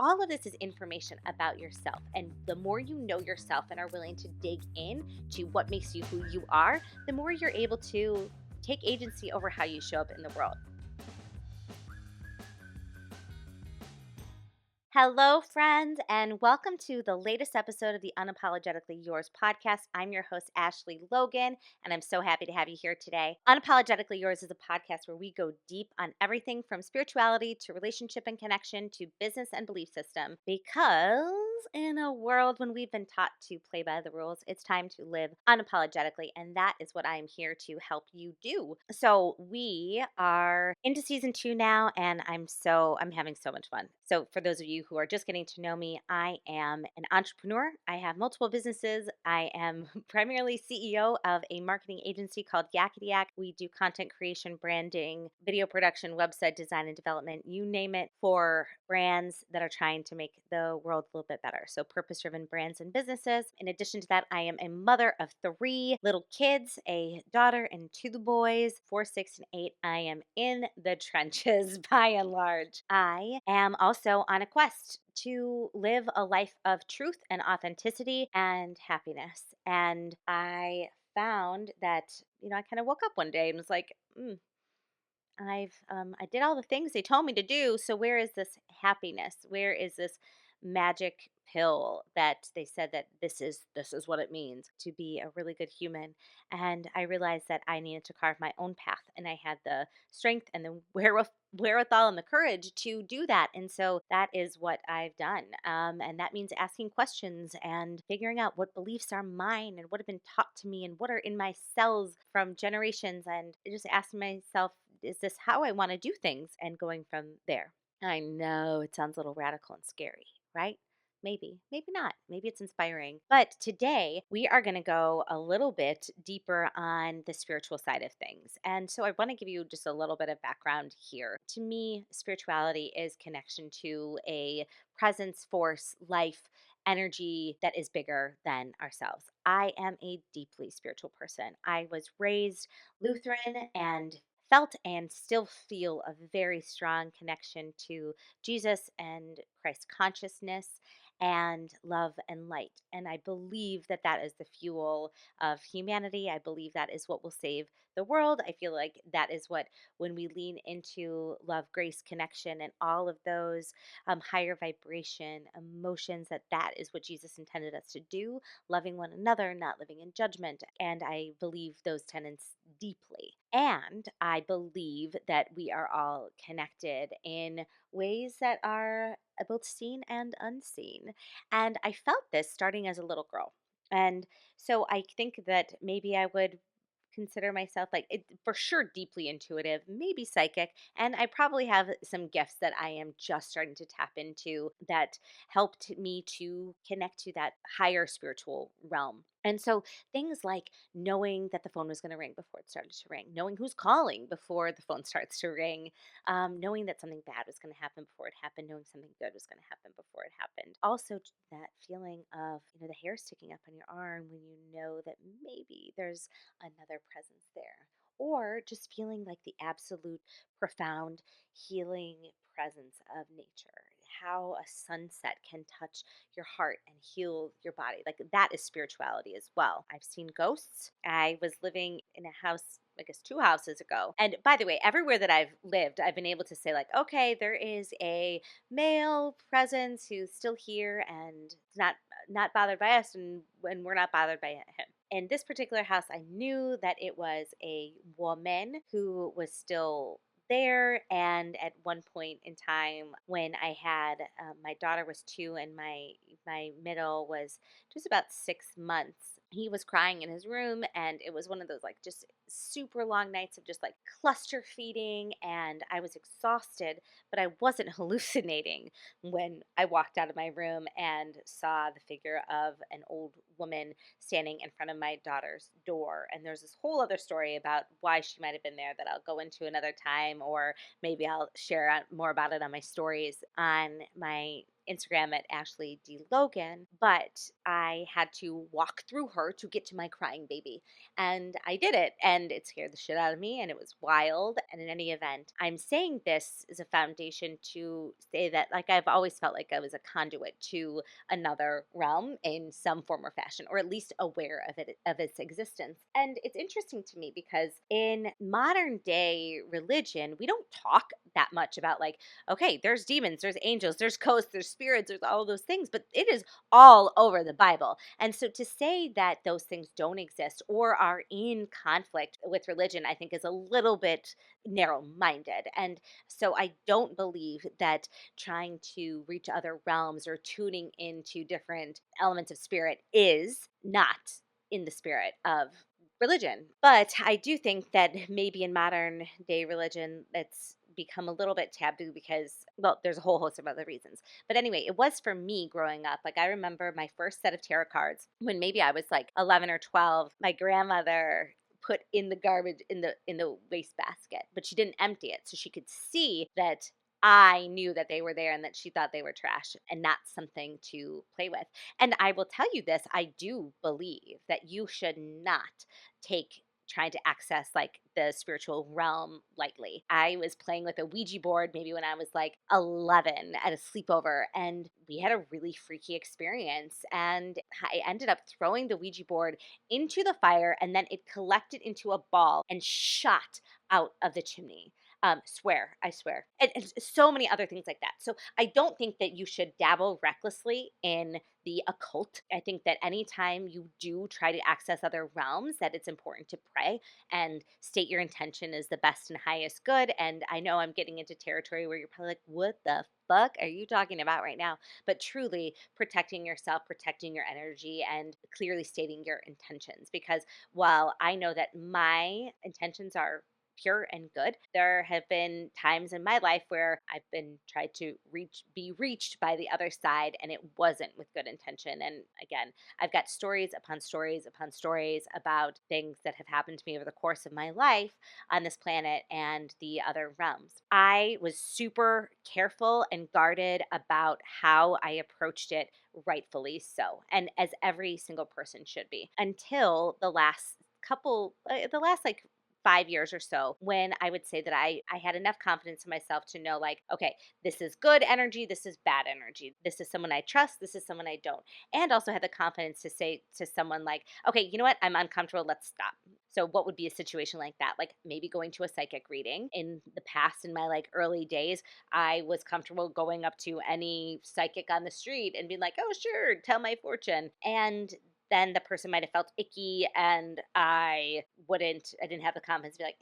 all of this is information about yourself. And the more you know yourself and are willing to dig in to what makes you who you are, the more you're able to take agency over how you show up in the world. Hello, friends, and welcome to the latest episode of the Unapologetically Yours podcast. I'm your host, Ashley Logan, and I'm so happy to have you here today. Unapologetically Yours is a podcast where we go deep on everything from spirituality to relationship and connection to business and belief system. Because in a world when we've been taught to play by the rules, it's time to live unapologetically, and that is what I am here to help you do. So we are into season 2 now, and I'm having so much fun. So for those of you who are just getting to know me, I am an entrepreneur. I have multiple businesses. I am primarily CEO of a marketing agency called Yakety Yak. We do content creation, branding, video production, website design and development, you name it, for brands that are trying to make the world a little bit better. So purpose-driven brands and businesses. In addition to that, I am a mother of 3 little kids, a daughter and 2 boys, 4, 6, and 8. I am in the trenches by and large. I am also on a quest to live a life of truth and authenticity and happiness. And I found that, I kind of woke up one day and was like, I did all the things they told me to do. So where is this happiness? Where is this magic pill that they said that this is what it means to be a really good human? And I realized that I needed to carve my own path, and I had the strength and the wherewithal and the courage to do that. And so that is what I've done. And that means asking questions and figuring out what beliefs are mine and what have been taught to me and what are in my cells from generations, and just asking myself, is this how I want to do things? And going from there. I know it sounds a little radical and scary, right? Maybe not. Maybe it's inspiring. But today we are going to go a little bit deeper on the spiritual side of things. And so I want to give you just a little bit of background here. To me, spirituality is connection to a presence, force, life, energy that is bigger than ourselves. I am a deeply spiritual person. I was raised Lutheran and felt and still feel a very strong connection to Jesus and Christ consciousness and love and light. And I believe that that is the fuel of humanity. I believe that is what will save the world. I feel like that is what, when we lean into love, grace, connection, and all of those higher vibration emotions, that is what Jesus intended us to do, loving one another, not living in judgment. And I believe those tenets deeply. And I believe that we are all connected in ways that are both seen and unseen. And I felt this starting as a little girl. And so I think that maybe I would consider myself like for sure deeply intuitive, maybe psychic, and I probably have some gifts that I am just starting to tap into that helped me to connect to that higher spiritual realm. And so things like knowing that the phone was going to ring before it started to ring, knowing who's calling before the phone starts to ring, knowing that something bad was going to happen before it happened, knowing something good was going to happen before it happened. Also, that feeling of, the hair sticking up on your arm when you know that maybe there's another presence there. Or just feeling like the absolute profound healing presence of nature. How a sunset can touch your heart and heal your body. Like that is spirituality as well. I've seen ghosts. I was living in a house, I guess 2 houses ago. And by the way, everywhere that I've lived, I've been able to say, like, okay, there is a male presence who's still here and not bothered by us, and when we're not bothered by him. In this particular house, I knew that it was a woman who was still there. And at one point in time, when I had my daughter was 2 and my middle was just about 6 months, he was crying in his room, and it was one of those like just super long nights of just like cluster feeding, and I was exhausted, but I wasn't hallucinating when I walked out of my room and saw the figure of an old woman standing in front of my daughter's door. And there's this whole other story about why she might have been there that I'll go into another time, or maybe I'll share more about it on my stories on my Instagram at Ashley D. Logan. But I had to walk through her to get to my crying baby. And I did it, and it scared the shit out of me, and it was wild. And in any event, I'm saying this as a foundation to say that, like, I've always felt like I was a conduit to another realm in some form or fashion, or at least aware of it, of its existence. And it's interesting to me because in modern day religion, we don't talk that much about, like, okay, there's demons, there's angels, there's ghosts, there's spirits, there's all those things, but it is all over the Bible. And so to say that those things don't exist or are in conflict with religion, I think is a little bit narrow minded. And so I don't believe that trying to reach other realms or tuning into different elements of spirit is not in the spirit of religion. But I do think that maybe in modern day religion, that's become a little bit taboo because, well, there's a whole host of other reasons. But anyway, it was for me growing up. Like, I remember my first set of tarot cards when maybe I was like 11 or 12. My grandmother put in the garbage in the waste basket, but she didn't empty it, so she could see that I knew that they were there and that she thought they were trash and not something to play with. And I will tell you this, I do believe that you should not take trying to access like the spiritual realm lightly. I was playing with a Ouija board maybe when I was like 11 at a sleepover, and we had a really freaky experience. And I ended up throwing the Ouija board into the fire, and then it collected into a ball and shot out of the chimney. I swear. And so many other things like that. So I don't think that you should dabble recklessly in the occult. I think that anytime you do try to access other realms, that it's important to pray and state your intention is the best and highest good. And I know I'm getting into territory where you're probably like, what the fuck are you talking about right now? But truly protecting yourself, protecting your energy, and clearly stating your intentions. Because while I know that my intentions are pure and good, there have been times in my life where I've been tried to be reached by the other side, and it wasn't with good intention. And again, I've got stories upon stories upon stories about things that have happened to me over the course of my life on this planet and the other realms. I was super careful and guarded about how I approached it, rightfully so, and as every single person should be, until the last like 5 years or so, when I would say that I had enough confidence in myself to know, like, okay, this is good energy, this is bad energy, this is someone I trust, this is someone I don't. And also had the confidence to say to someone, like, okay, you know what, I'm uncomfortable, let's stop. So what would be a situation like that? Like maybe going to a psychic reading. In the past, in my like early days, I was comfortable going up to any psychic on the street and being like, oh sure, tell my fortune. And then the person might have felt icky, and I didn't have the confidence to be like,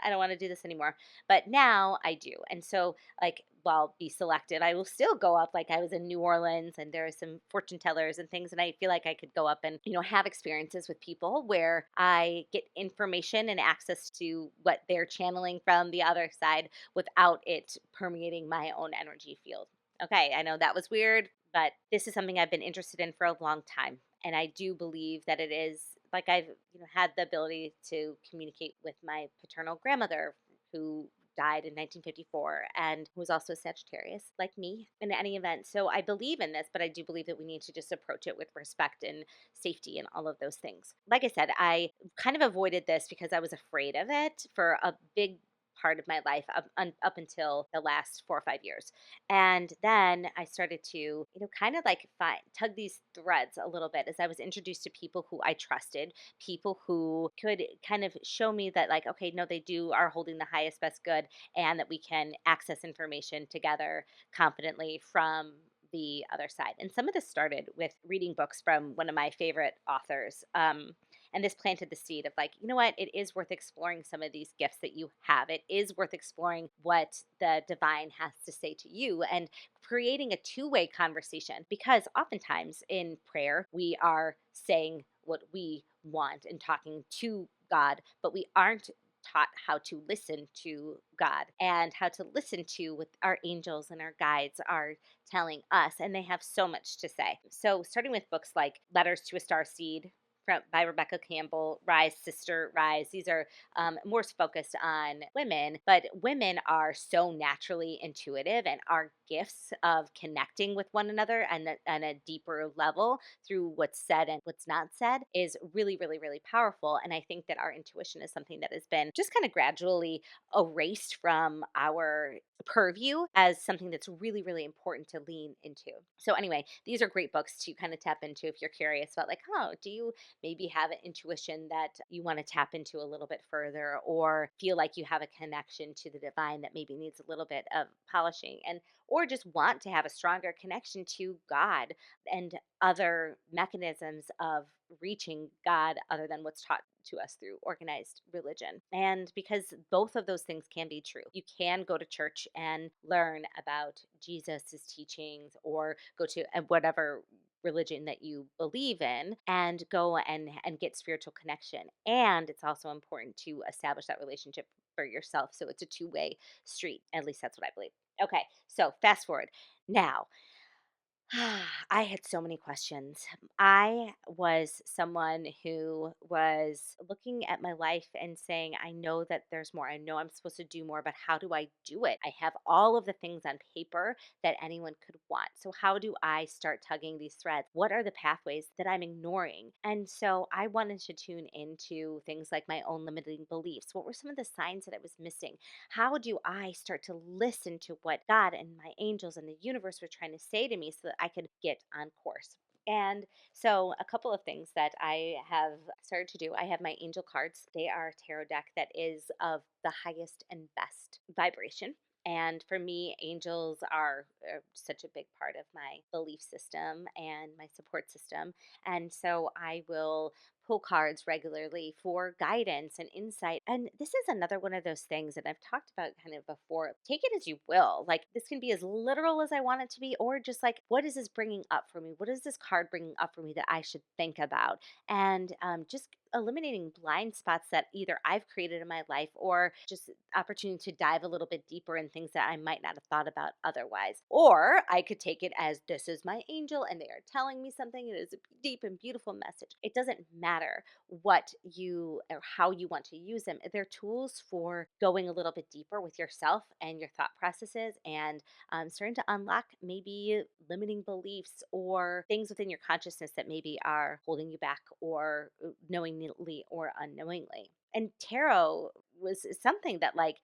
I don't want to do this anymore. But now I do. And so, like, well, be selective. I will still go up. Like, I was in New Orleans and there are some fortune tellers and things. And I feel like I could go up and, have experiences with people where I get information and access to what they're channeling from the other side without it permeating my own energy field. Okay, I know that was weird, but this is something I've been interested in for a long time. And I do believe that it is like I've had the ability to communicate with my paternal grandmother who died in 1954 and who was also a Sagittarius like me in any event. So I believe in this, but I do believe that we need to just approach it with respect and safety and all of those things. Like I said, I kind of avoided this because I was afraid of it for a big part of my life up until the last 4 or 5 years. And then I started to, kind of like tug these threads a little bit as I was introduced to people who I trusted, people who could kind of show me that, like, okay, no, they are holding the highest, best good, and that we can access information together confidently from the other side. And some of this started with reading books from one of my favorite authors. And this planted the seed of, like, you know what, it is worth exploring some of these gifts that you have. It is worth exploring what the divine has to say to you and creating a two-way conversation, because oftentimes in prayer we are saying what we want and talking to God, but we aren't taught how to listen to God and how to listen to what our angels and our guides are telling us. And they have so much to say. So, starting with books like Letters to a Star Seed by Rebecca Campbell, Rise, Sister, Rise. These are more focused on women, but women are so naturally intuitive, and our gifts of connecting with one another and on a deeper level through what's said and what's not said is really, really, really powerful. And I think that our intuition is something that has been just kind of gradually erased from our purview as something that's really, really important to lean into. So, anyway, these are great books to kind of tap into if you're curious about, like, oh, do you maybe have an intuition that you want to tap into a little bit further, or feel like you have a connection to the divine that maybe needs a little bit of polishing, and or just want to have a stronger connection to God and other mechanisms of reaching God other than what's taught to us through organized religion. And because both of those things can be true, you can go to church and learn about Jesus's teachings, or go to whatever religion that you believe in and go and get spiritual connection. And it's also important to establish that relationship for yourself, so it's a two-way street. At least that's what I believe. Okay, so fast forward now. I had so many questions. I was someone who was looking at my life and saying, I know that there's more. I know I'm supposed to do more, but how do I do it? I have all of the things on paper that anyone could want. So, how do I start tugging these threads? What are the pathways that I'm ignoring? And so, I wanted to tune into things like my own limiting beliefs. What were some of the signs that I was missing? How do I start to listen to what God and my angels and the universe were trying to say to me so that I could get on course? And so, a couple of things that I have started to do, I have my angel cards. They are a tarot deck that is of the highest and best vibration. And for me, angels are such a big part of my belief system and my support system. And so I will pull cards regularly for guidance and insight. And this is another one of those things that I've talked about kind of before. Take it as you will. Like, this can be as literal as I want it to be, or just like, what is this bringing up for me? What is this card bringing up for me that I should think about? And just eliminating blind spots that either I've created in my life, or just opportunity to dive a little bit deeper in things that I might not have thought about otherwise. Or I could take it as, this is my angel and they are telling me something. It is a deep and beautiful message. It doesn't matter what you or how you want to use them. They're tools for going a little bit deeper with yourself and your thought processes, and starting to unlock maybe limiting beliefs or things within your consciousness that maybe are holding you back, or knowingly or unknowingly. And tarot was something that, like,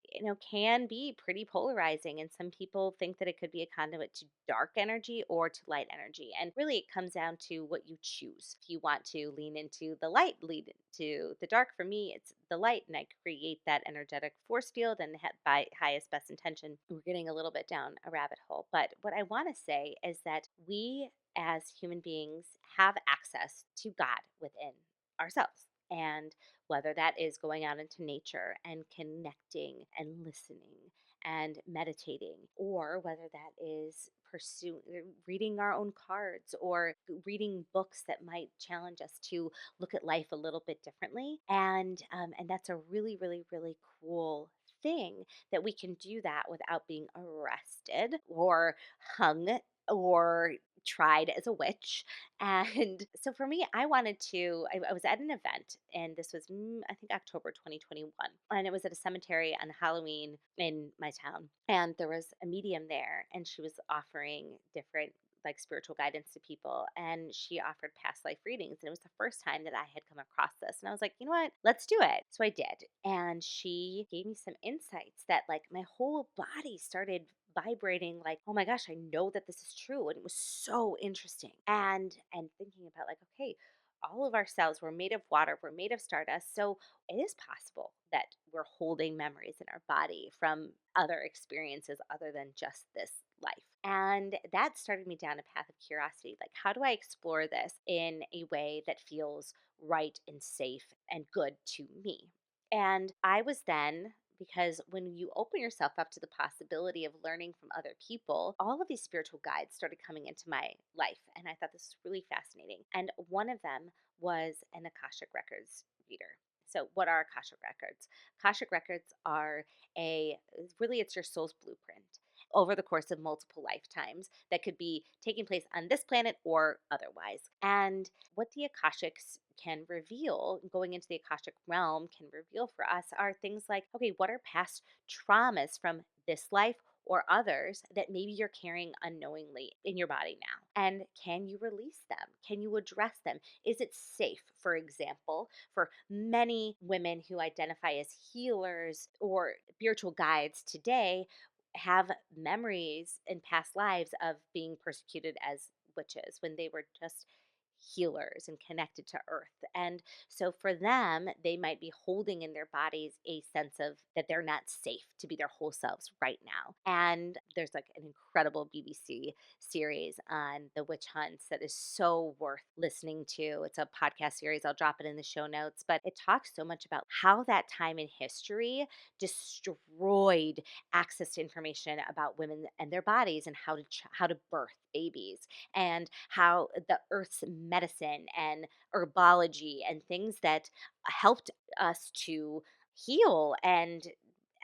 can be pretty polarizing, and some people think that it could be a conduit to dark energy or to light energy, and really it comes down to what you choose. If you want to lean into the light, lean into the dark. For me, it's the light, and I create that energetic force field and by highest best intention. We're getting a little bit down a rabbit hole, but what I want to say is that we as human beings have access to God within ourselves. And whether that is going out into nature and connecting and listening and meditating, or whether that is pursuing reading our own cards, or reading books that might challenge us to look at life a little bit differently. And that's a really, really, really cool thing, that we can do that without being arrested or hung or tried as a witch. And so for me, I was at an event, and this was, I think, October 2021. And it was at a cemetery on Halloween in my town. And there was a medium there, and she was offering different, like, spiritual guidance to people. And she offered past life readings. And it was the first time that I had come across this. And I was like, you know what? Let's do it. So I did. And she gave me some insights that, like, my whole body started vibrating, like, oh my gosh, I know that this is true. And it was so interesting. And thinking about, like, okay, all of our cells were made of water, we're made of stardust. So it is possible that we're holding memories in our body from other experiences other than just this life. And that started me down a path of curiosity. Like, how do I explore this in a way that feels right and safe and good to me? And I was then, because when you open yourself up to the possibility of learning from other people, all of these spiritual guides started coming into my life. And I thought this was really fascinating. And one of them was an Akashic Records reader. So, what are Akashic Records? Akashic Records are really, it's your soul's blueprint over the course of multiple lifetimes that could be taking place on this planet or otherwise. And what the Akashics can reveal, going into the Akashic realm, can reveal for us are things like, okay, what are past traumas from this life or others that maybe you're carrying unknowingly in your body now? And can you release them? Can you address them? Is it safe, for example, for many women who identify as healers or spiritual guides today? Have memories in past lives of being persecuted as witches when they were just healers and connected to earth. And so for them, they might be holding in their bodies a sense of that they're not safe to be their whole selves right now. And there's like an incredible BBC series on the witch hunts that is so worth listening to. It's a podcast series. I'll drop it in the show notes, but it talks so much about how that time in history destroyed access to information about women and their bodies and how to birth babies, and how the earth's medicine and herbology and things that helped us to heal and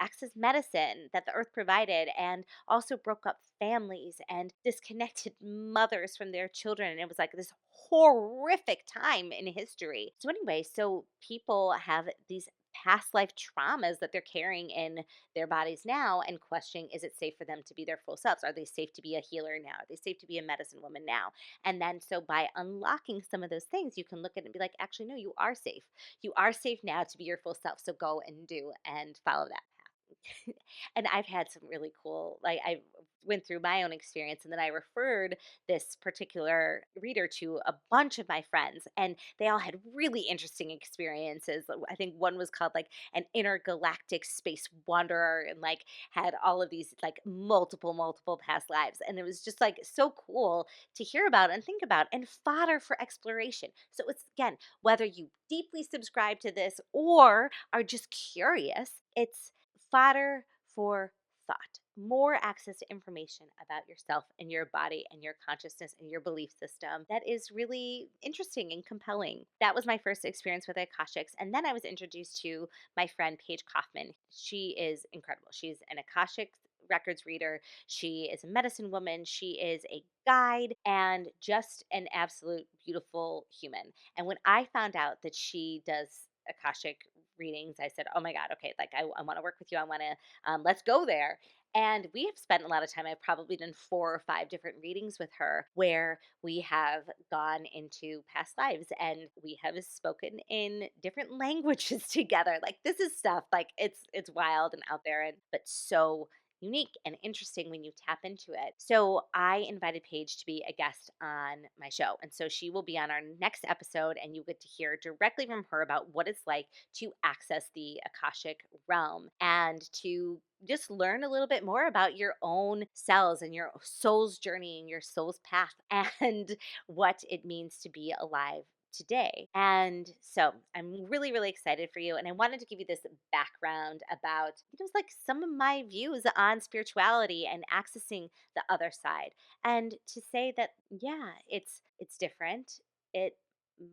access medicine that the earth provided, and also broke up families and disconnected mothers from their children. And it was like this horrific time in history. So anyway, so people have these past life traumas that they're carrying in their bodies now, and questioning, is it safe for them to be their full selves? Are they safe to be a healer now? Are they safe to be a medicine woman now? And then so by unlocking some of those things, you can look at it and be like, actually no, you are safe. You are safe now to be your full self. So go and do and follow that path. And I've had some really cool, like I went through my own experience, and then I referred this particular reader to a bunch of my friends, and they all had really interesting experiences. I think one was called like an intergalactic space wanderer, and like had all of these like multiple past lives, and it was just like so cool to hear about and think about, and fodder for exploration. So it's, again, whether you deeply subscribe to this or are just curious, it's fodder for thought. More access to information about yourself and your body and your consciousness and your belief system that is really interesting and compelling. That was my first experience with Akashics. And then I was introduced to my friend Paige Kaufman. She is incredible. She's an Akashic Records reader. She is a medicine woman. She is a guide and just an absolute beautiful human. And when I found out that she does Akashic readings, I said, "Oh my God, okay, like I want to work with you. I want to, let's go there." And we have spent a lot of time. I've probably done 4 or 5 different readings with her where we have gone into past lives and we have spoken in different languages together. Like this is stuff like it's wild and out there, and but so unique and interesting when you tap into it. So I invited Paige to be a guest on my show. And so she will be on our next episode, and you get to hear directly from her about what it's like to access the Akashic realm and to just learn a little bit more about your own cells and your soul's journey and your soul's path and what it means to be alive today. And so I'm really excited for you. And I wanted to give you this background about, like some of my views on spirituality and accessing the other side. And to say that, yeah, it's different. It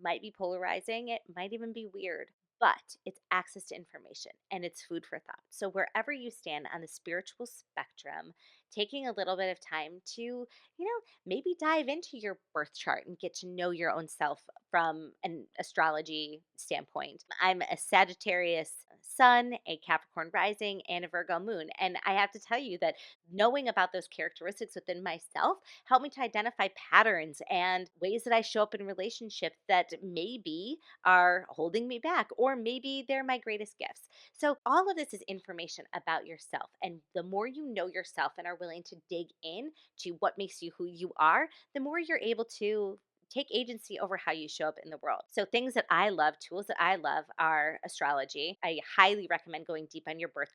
might be polarizing. It might even be weird. But it's access to information and it's food for thought. So, wherever you stand on the spiritual spectrum, taking a little bit of time to, maybe dive into your birth chart and get to know your own self from an astrology standpoint. I'm a Sagittarius sun, a Capricorn rising, and a Virgo moon. And I have to tell you that knowing about those characteristics within myself helped me to identify patterns and ways that I show up in relationships that maybe are holding me back, or maybe they're my greatest gifts. So, all of this is information about yourself. And the more you know yourself and are willing to dig in to what makes you who you are, the more you're able to take agency over how you show up in the world. So things that I love, tools that I love are astrology. I highly recommend going deep on your birth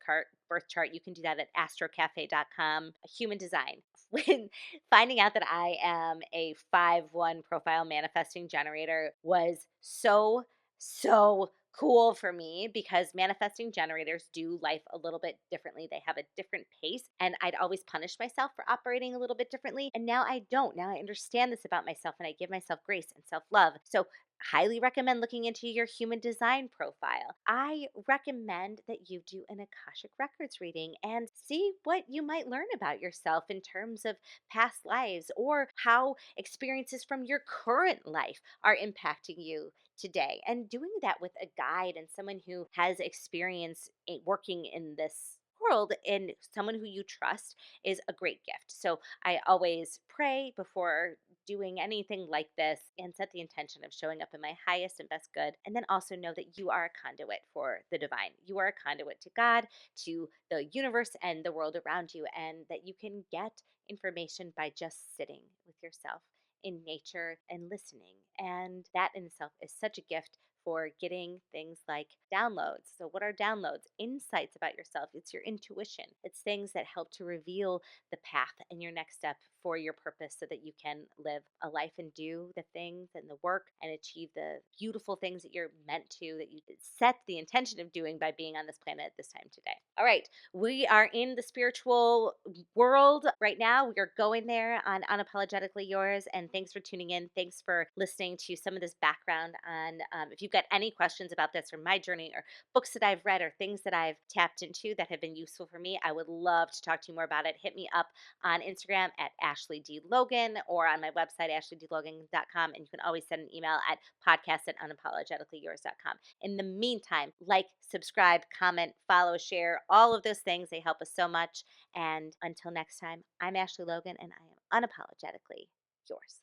chart. You can do that at astrocafe.com. Human design. When finding out that I am a 5/1 profile manifesting generator was so so cool for me because manifesting generators do life a little bit differently. They have a different pace, and I'd always punish myself for operating a little bit differently. And now I don't. Now I understand this about myself and I give myself grace and self love. So, highly recommend looking into your human design profile. I recommend that you do an Akashic Records reading and see what you might learn about yourself in terms of past lives or how experiences from your current life are impacting you today. And doing that with a guide and someone who has experience working in this world and someone who you trust is a great gift. So I always pray before doing anything like this and set the intention of showing up in my highest and best good. And then also know that you are a conduit for the divine. You are a conduit to God, to the universe, and the world around you, and that you can get information by just sitting with yourself in nature and listening. And that in itself is such a gift for getting things like downloads. So, what are downloads? Insights about yourself. It's your intuition. It's things that help to reveal the path and your next step for your purpose so that you can live a life and do the things and the work and achieve the beautiful things that you're meant to, that you set the intention of doing by being on this planet at this time today. All right. We are in the spiritual world right now. We are going there on Unapologetically Yours. And thanks for tuning in. Thanks for listening to some of this background on if you've got any questions about this or my journey or books that I've read or things that I've tapped into that have been useful for me, I would love to talk to you more about it. Hit me up on Instagram at Ashley D. Logan or on my website, ashleydlogan.com. And you can always send an email at podcast@unapologeticallyyours.com. In the meantime, like, subscribe, comment, follow, share, all of those things. They help us so much. And until next time, I'm Ashley Logan and I am unapologetically yours.